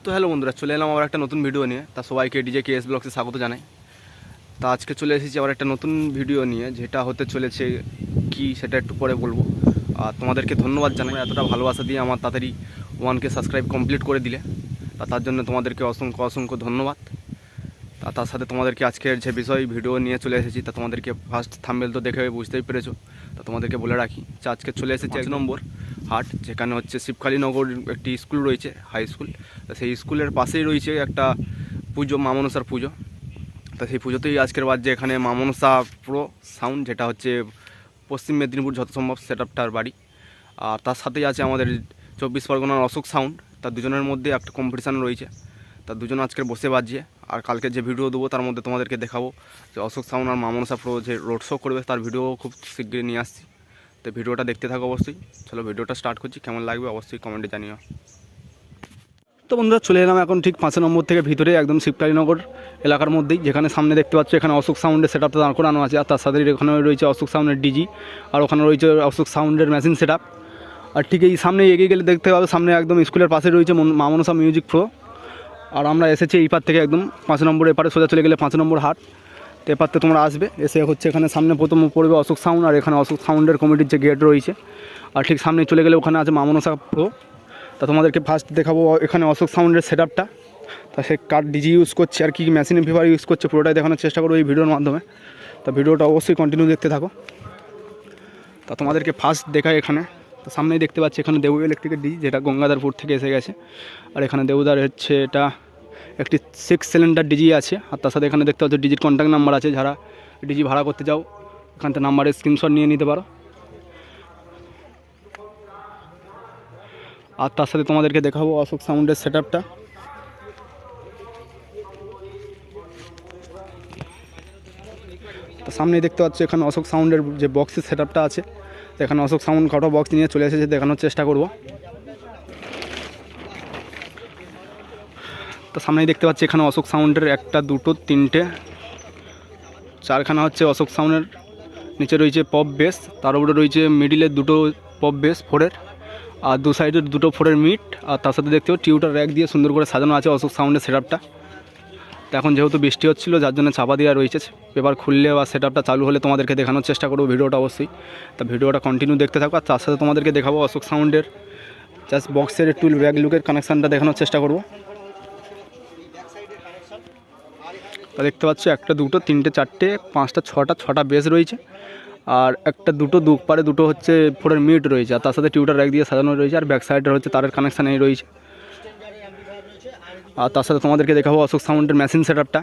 তো হ্যালো বন্ধুরা, চলে এলাম আবার একটা নতুন ভিডিও নিয়ে। তা সবাইকে ডিজে কেএস ব্লগসে স্বাগত জানাই। তা আজকে চলে এসেছি আবার একটা নতুন ভিডিও নিয়ে, যেটা হতে চলেছে কি সেটা একটু পরে বলবো। আর তোমাদেরকে ধন্যবাদ জানাই এতটা ভালোবাসা দিয়ে আমার তাড়াতাড়ি 1K সাবস্ক্রাইব কমপ্লিট করে দিলে। তার জন্য তোমাদেরকে অসংখ্য অসংখ্য ধন্যবাদ। তার সাথে তোমাদেরকে আজকের যে বিষয় ভিডিও নিয়ে চলে এসেছি, তা তোমাদেরকে ফার্স্ট থাম্বনেল তো দেখে বুঝতেই পেরেছো। তা তোমাদেরকে বলে রাখি যে আজকে চলে এসেছে 1 নম্বর হাট, যেখানে হচ্ছে শিবকালীনগর একটি স্কুল রয়েছে, হাই স্কুল। তা সেই স্কুলের পাশেই রয়েছে একটা পুজো, মা মনসার পুজো। তা সেই পুজোতেই আজকের বাজছে এখানে মা মনসা প্রো সাউন্ড, যেটা হচ্ছে পশ্চিম মেদিনীপুর যত সম্ভব সেটআপটার বাড়ি। আর তার সাথেই আছে আমাদের 24 পরগনার অশোক সাউন্ড। তার দুজনের মধ্যে একটা কম্পিটিশান রয়েছে। তার দুজন আজকের বসে বাজছে। আর কালকে যে ভিডিও দেবো তার মধ্যে তোমাদেরকে দেখাবো যে অশোক সাউন্ড আর মা মনসা প্রো যে রোড শো করবে, তার ভিডিও খুব শীঘ্রই নিয়ে আসছি। তো ভিডিওটা দেখতে থাকো অবশ্যই। চলো ভিডিওটা স্টার্ট করছি, কেমন লাগবে অবশ্যই কমেন্টে জানিও। তো বন্ধুরা, চলে এলাম এখন ঠিক 5 নম্বর থেকে ভিতরে একদম শিবকালীনগর এলাকার মধ্যেই, যেখানে সামনে দেখতে পাচ্ছ এখানে অশোক সাউন্ডের সেটআপটা দাঁড় করানো আছে। আর তার সাথে এখানে রয়েছে অশোক সাউন্ডের ডিজি, আর ওখানে রয়েছে অশোক সাউন্ডের মেশিন সেটআপ। আর ঠিক এই সামনে এগিয়ে গেলে দেখতে পাবে সামনে একদম স্কুলের পাশে রয়েছে মা মনসা মিউজিক প্রো। আর আমরা এসেছি এই পার থেকে একদম 5 নম্বর এপারে সোজা চলে গেলে 5 নম্বর হাট। তো এপারতে তোমরা আসবে, এসে হচ্ছে এখানে সামনে প্রথম পড়বে অশোক সাউন্ড। আর এখানে অশোক সাউন্ডের কমিটির যে গেট রয়েছে, আর ঠিক সামনে চলে গেলে ওখানে আছে মা মনসা প্রো। তা তোমাদেরকে ফার্স্ট দেখাবো এখানে অশোক সাউন্ডের সেটআপটা। তা সে কার ডিজি ইউজ করছে আর কী মেশিন এমপ্লিফায়ার ইউজ করছে পুরোটাই দেখানোর চেষ্টা করবো এই ভিডিওর মাধ্যমে। তা ভিডিওটা অবশ্যই কন্টিনিউ দেখতে থাকো। তা তোমাদেরকে ফার্স্ট দেখায় এখানে, তো সামনেই দেখতে পাচ্ছি এখানে দেবু ইলেকট্রিকের ডিজি, যেটা গঙ্গাধরপুর থেকে এসে গেছে। আর এখানে দেবুদার হচ্ছে এটা একটি 6 সিলিন্ডার ডিজি আছে। আর তার সাথে এখানে দেখতে পাচ্ছ ডিজির কন্ট্যাক্ট নাম্বার আছে, যারা ডিজি ভাড়া করতে যাও এখান থেকে নাম্বারের স্ক্রিনশট নিয়ে নিতে পারো। আর তার সাথে তোমাদেরকে দেখাবো অশোক সাউন্ডের সেটআপটা। তো সামনেই দেখতে পাচ্ছ এখানে অশোক সাউন্ডের যে বক্সের সেটআপটা আছে, এখানে অশোক সাউন্ড কাটো বক্স নিয়ে চলে এসেছে, দেখানোর চেষ্টা করব। তো সামনেই দেখতে পাচ্ছি এখানে অশোক সাউন্ডের 1 2 3 4খানা হচ্ছে অশোক সাউন্ডের। নিচে রয়েছে পপ বেস, তার উপরে রয়েছে মিডিলের 2 পপ বেস 4-এর, আর 2 সাইডের 2 4-এর মিট। আর তার সাথে দেখতে পাচ্ছি টিউটার র্যাক দিয়ে সুন্দর করে সাজানো আছে অশোক সাউন্ডের সেটআপটা। তো এখন যেহেতু বৃষ্টি হচ্ছিল, যার জন্য চাপা দেওয়া রয়েছে। পেপার খুললে বা সেটআপটা চালু হলে তোমাদেরকে দেখানোর চেষ্টা করবো ভিডিওটা অবশ্যই। তা ভিডিওটা কন্টিনিউ দেখতে থাকো। আর তার সাথে তোমাদেরকে দেখাবো অশোক সাউন্ডের জাস্ট বক্সের একটু ব্যাক লুকের কানেকশানটা দেখানোর চেষ্টা করবো। তা দেখতে পাচ্ছ 1 2 3 4 5 6টা বেস রয়েছে। আর 1 2 পারে 2 হচ্ছে 4-এর মিট রয়েছে। আর তার সাথে টিউটার র্যাক দিয়ে সাজানো রয়েছে। আর ব্যাক সাইডের হচ্ছে তারের কানেকশান এই রয়েছে। আর তার সাথে তোমাদেরকে দেখাবো অশোক সাউন্ডের মেশিন সেটআপটা।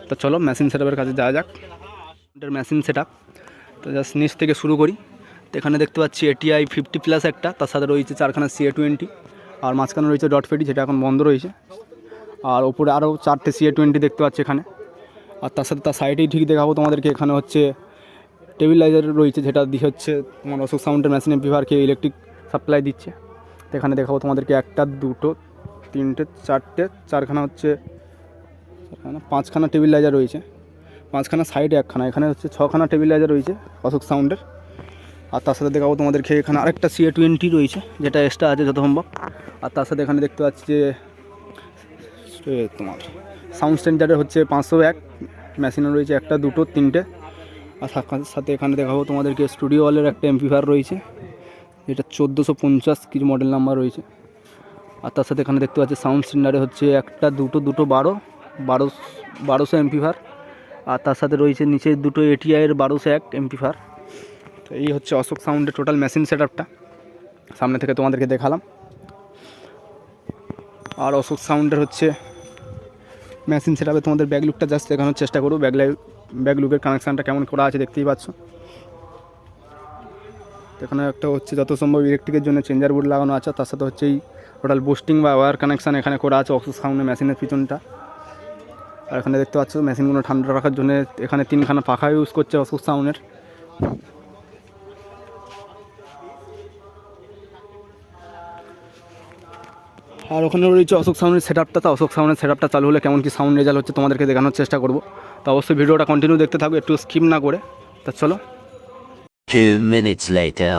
তো চলো মেশিন সেটআপের কাছে যাওয়া যাক। মেশিন সেটআপ তো জাস্ট নিচ থেকে শুরু করি। তো এখানে দেখতে পাচ্ছি ATI 50+ একটা, তার সাথে রয়েছে 4খানা CA20, আর মাঝখানে রয়েছে ডট ফেডি, যেটা এখন বন্ধ রয়েছে। আর ওপরে আরও 4টে CA20 দেখতে পাচ্ছি এখানে। আর তার সাথে তার সাইডেই ঠিক দেখাবো তোমাদেরকে এখানে হচ্ছে টেবিলাইজার রয়েছে, যেটা দিয়ে হচ্ছে তোমার অশোক সাউন্ডের মেশিন এমপ্লিফায়ারকে ইলেকট্রিক সাপ্লাই দিচ্ছে। তো এখানে দেখাবো তোমাদেরকে 1 2 3 4 4খানা হচ্ছে 5খানা টেবিলাইজার রয়েছে। 5খানা সাইডে 1খানা, এখানে হচ্ছে 6খানা টেবিলাইজার রয়েছে অশোক সাউন্ডের। আর তার সাথে দেখাবো তোমাদেরকে এখানে আরেকটা CA20 রয়েছে, যেটা এক্সট্রা আছে যত সম্ভব। আর তার সাথে এখানে দেখতে পাচ্ছি যে তোমার সাউন্ড সেন্টারের হচ্ছে 501 মেশিনও রয়েছে 1 2 3। আর সাথে এখানে দেখাবো তোমাদেরকে স্টুডিও ওয়ালের একটা এমপ্লিফায়ার রয়েছে, যেটা 1450 কিছু মডেল নাম্বার রয়েছে। আর তার সাথে এখানে দেখতে পাচ্ছি সাউন্ড সেন্টারে হচ্ছে 1 2 1200 এমপ্লিফায়ার। আর তার সাথে রয়েছে নিচে 2 ATI-এর 1201 এমপ্লিফায়ার। তো এই হচ্ছে অশোক সাউন্ডের টোটাল মেশিন সেটআপটা, সামনে থেকে তোমাদেরকে দেখালাম। আর অশোক সাউন্ডের হচ্ছে মেশিন সেটআপে তোমাদের ব্যাক লুকটা জাস্ট দেখানোর চেষ্টা করবো। ব্যাক লুকের কানেকশানটা কেমন করা আছে দেখতেই পাচ্ছ। এখানে একটা হচ্ছে যত সম্ভব ইলেকট্রিকের জন্য চেঞ্জার বোর্ড লাগানো আছে। তার সাথে হচ্ছে এই টোটাল বুস্টিং বা ওয়্যার কানেকশান এখানে করা আছে অশোক সাউন্ডের মেশিনের পিছনটা। আর এখানে দেখতে পাচ্ছ মেশিনগুলো ঠান্ডা রাখার জন্য এখানে 3খানা পাখা ইউজ করছে অশোক সাউন্ডের। আর ওখানে রয়েছে অশোক সাউন্ডের সেটআপটা। তো অশোক সাউন্ডের সেটআপটা চালু হলে কেমন কি সাউন্ড রেজাল্ট হচ্ছে তোমাদেরকে দেখানোর চেষ্টা করব। তো অবশ্যই ভিডিওটা কন্টিনিউ দেখতে থাকো, একটু স্কিপ না করে। তা চলো। 2 minutes later.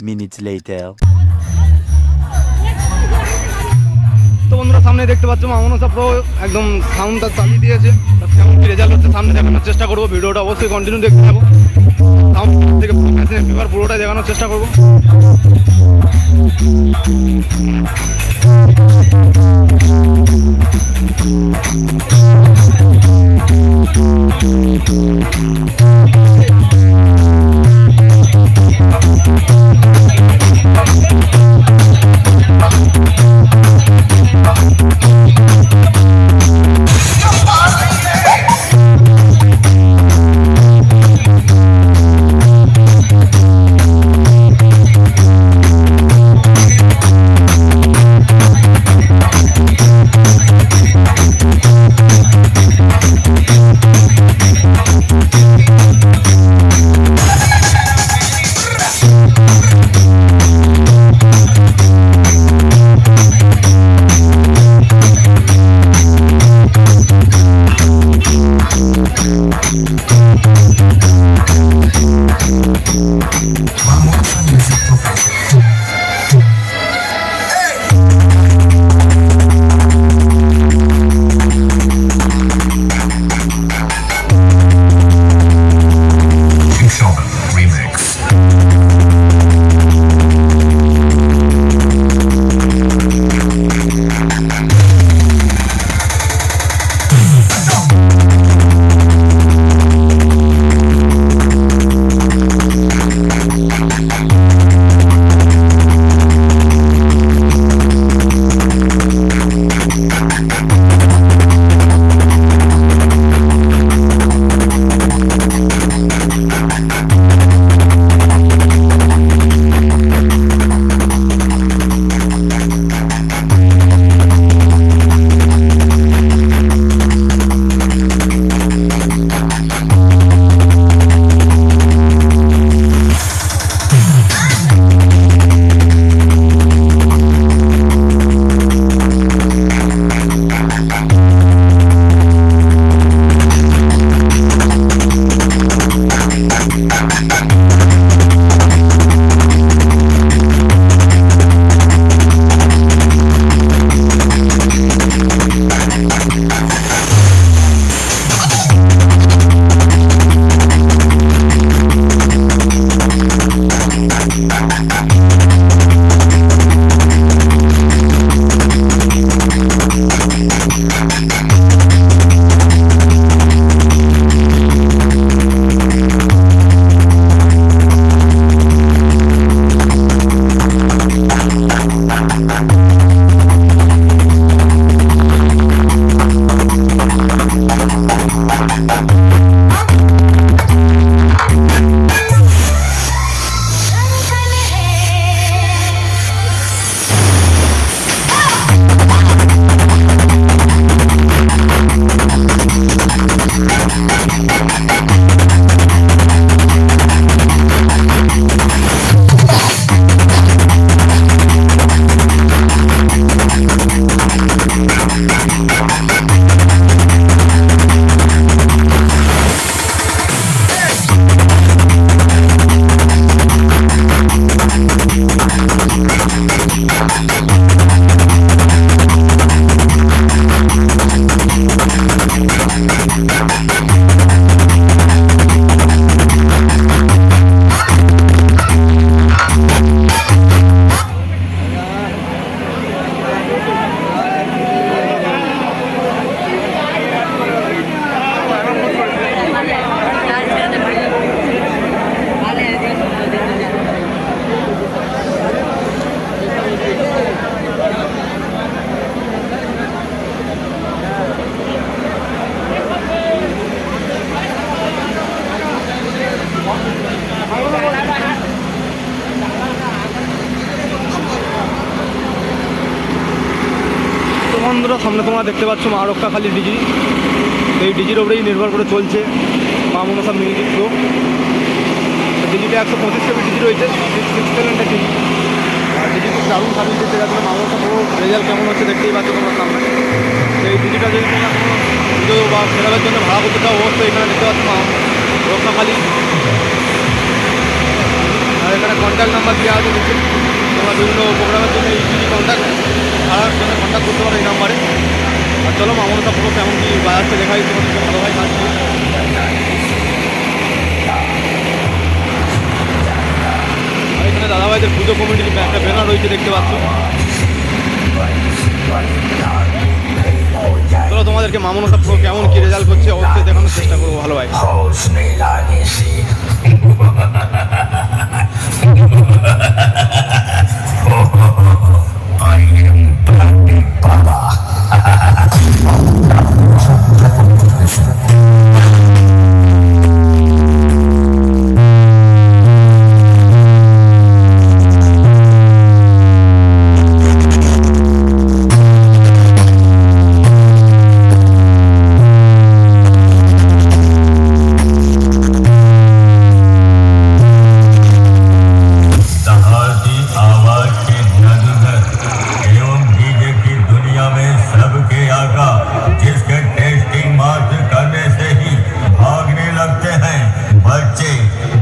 minutes later. তো বন্ধুরা সামনে দেখতে পাচ্ছ মামনসা প্রো একদম সাউন্ডটা চালিয়ে দিয়েছে। কেমন কি রেজাল্ট হচ্ছে সামনে দেখানোর চেষ্টা করবো। ভিডিওটা অবশ্যই কন্টিনিউ দেখতে থাকো। সাউন্ড থেকে পেপার পুরোটা দেখানোর চেষ্টা করবো। বন্ধুরা সামনে তোমরা দেখতে পাচ্ছ মা রক্ষাখালী ডিজি। এই ডিজির ওপরেই নির্ভর করে চলছে মা মনসা মিউজিক প্রো। ডিজিটা 125 কেবি ডিজি রয়েছে, 6 ডিজি। আর ডিজি খুব দারুণ সার্ভিস দিতে গেলে মা মনসা প্রো রেজাল্ট কেমন হচ্ছে দেখতেই পাচ্ছ তোমরা সামনে। তো এই ডিজিটা যদি তোমরা কোনো ভিডিও বা সেরাবের জন্য ভাড়া করতে চাও অবশ্যই এখানে দেখতে পাচ্ছ মা রক্ষাখালী। আর এখানে কন্ট্যাক্ট নাম্বার নাম্বার দেওয়া আছে নিচে, তোমরা বিভিন্ন প্রোগ্রামের জন্য ইজিলি কন্ট্যাক্ট ভাড়ার জন্য কন্ট্যাক্ট করতে পারো এই নাম্বারে। আর চলো মামনতা পুরো কেমন কি বাজাচ্ছে দেখাই তোমাদেরকে, ভালো ভাই কাজ করে। আর এখানে দাদাভাইদের পুজো কমিটির একটা ব্যানার রয়েছে দেখতে পাচ্ছ। চলো তোমাদেরকে মামনতা পুরো কেমন কি রেজাল্ট করছে অবশ্যই দেখানোর চেষ্টা করবো ভালো ভাই।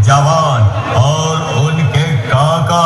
जवान और उनके काका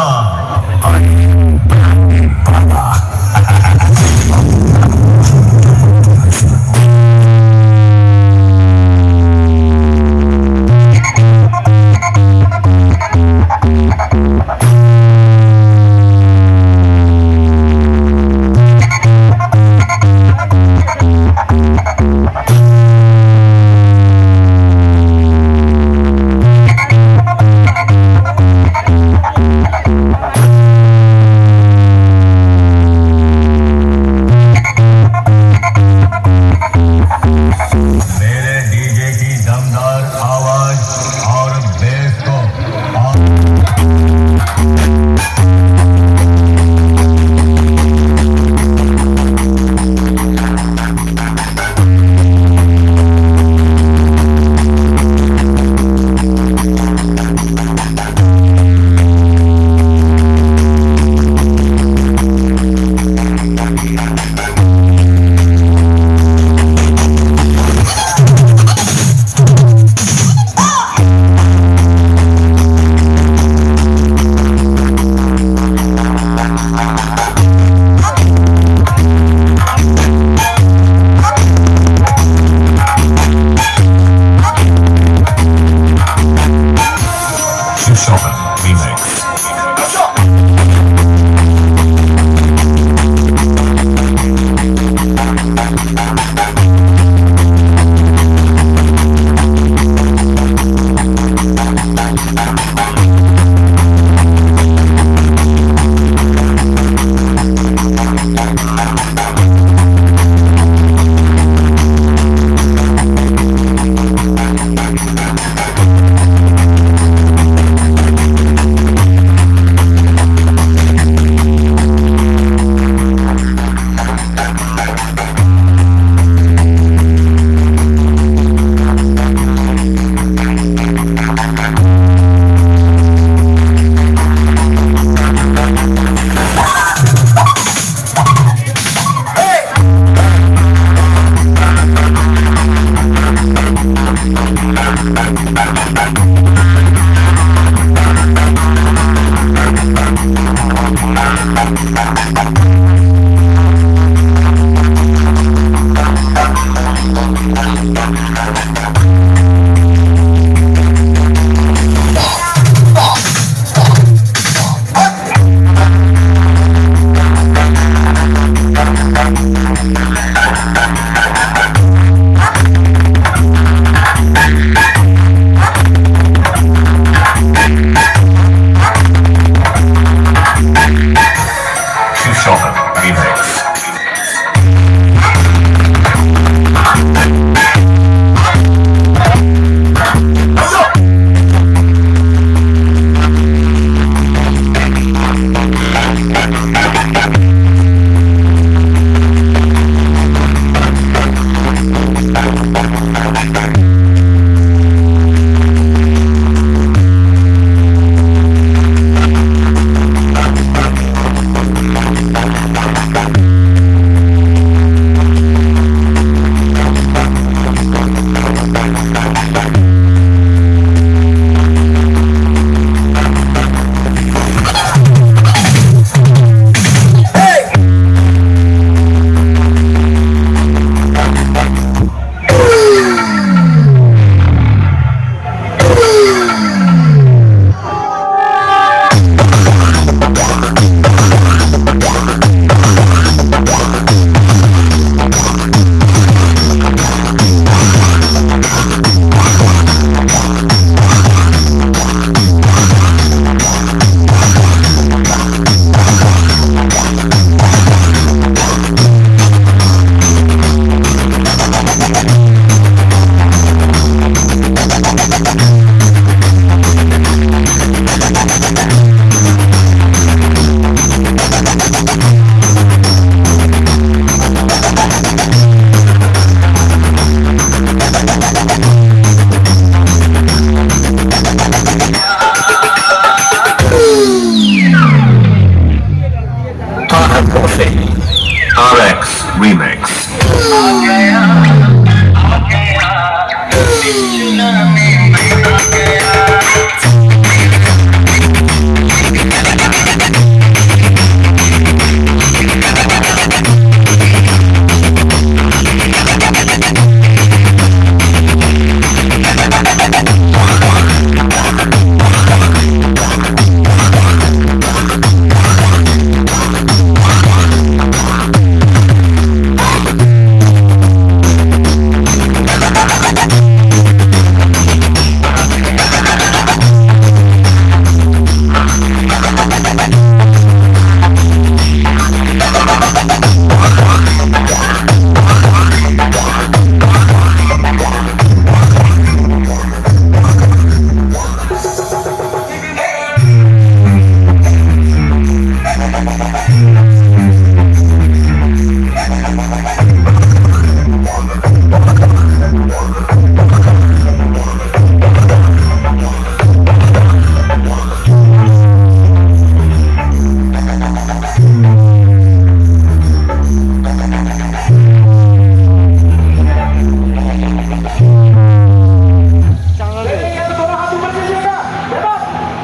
RX Remix.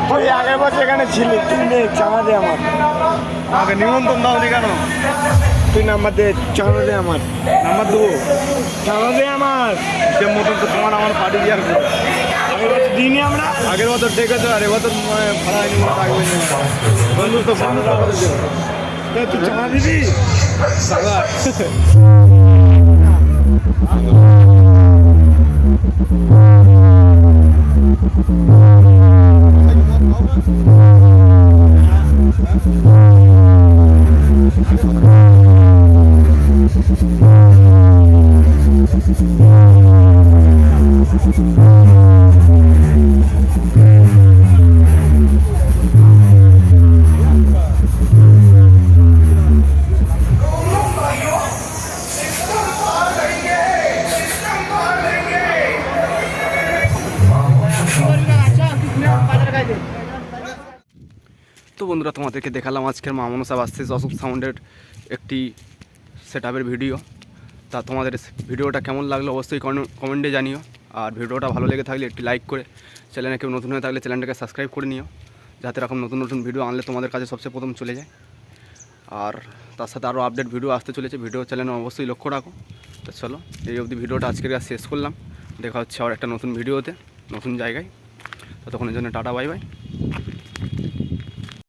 তুই আগের বছর এখানে ছিলি, তুই নে চাঁদা দে আমার। আমাকে নিমন্ত্রণ দাওনি কেন? তুই নাম্বার দে, চাঁদা দে আমার। নাম্বার দেবো চাঁদা দে আমার। সে মতন তো তোমার আমার পার্টি দিয়ে আর আগের বছর দিইনি আমরা। আগের বছর ডেকেছো আর এবছর ভাড়া হয়নি বলে থাকবে বন্ধুত্ব বন্ধুত্ব আমাদের জন্য। তা তুই চাঁদা দিবি? সাগা তো বন্ধুরা, তোমাদেরকে দেখালাম আজকের মা মনসা বাস্তিস অশোক সাউন্ডের একটি সেটআপের ভিডিও। তা তোমাদের ভিডিওটা কেমন লাগলো অবশ্যই কমেন্টে জানিও। আর ভিডিওটা ভালো লেগে থাকলে একটি লাইক করে, চ্যানেলে কেউ নতুন হয়ে থাকলে চ্যানেলটাকে সাবস্ক্রাইব করে নিও, যাতে এরকম নতুন নতুন ভিডিও আনলে তোমাদের কাছে সবচেয়ে প্রথম চলে যায়। আর তার সাথে আরও আপডেট ভিডিও আসতে চলেছে, ভিডিও চ্যানেলে অবশ্যই লক্ষ্য রাখো। তো চলো, এই অবধি ভিডিওটা আজকের আর শেষ করলাম। দেখা হচ্ছে আবার একটা নতুন ভিডিওতে, নতুন জায়গায়। ততক্ষণের জন্য টাটা, বাই বাই।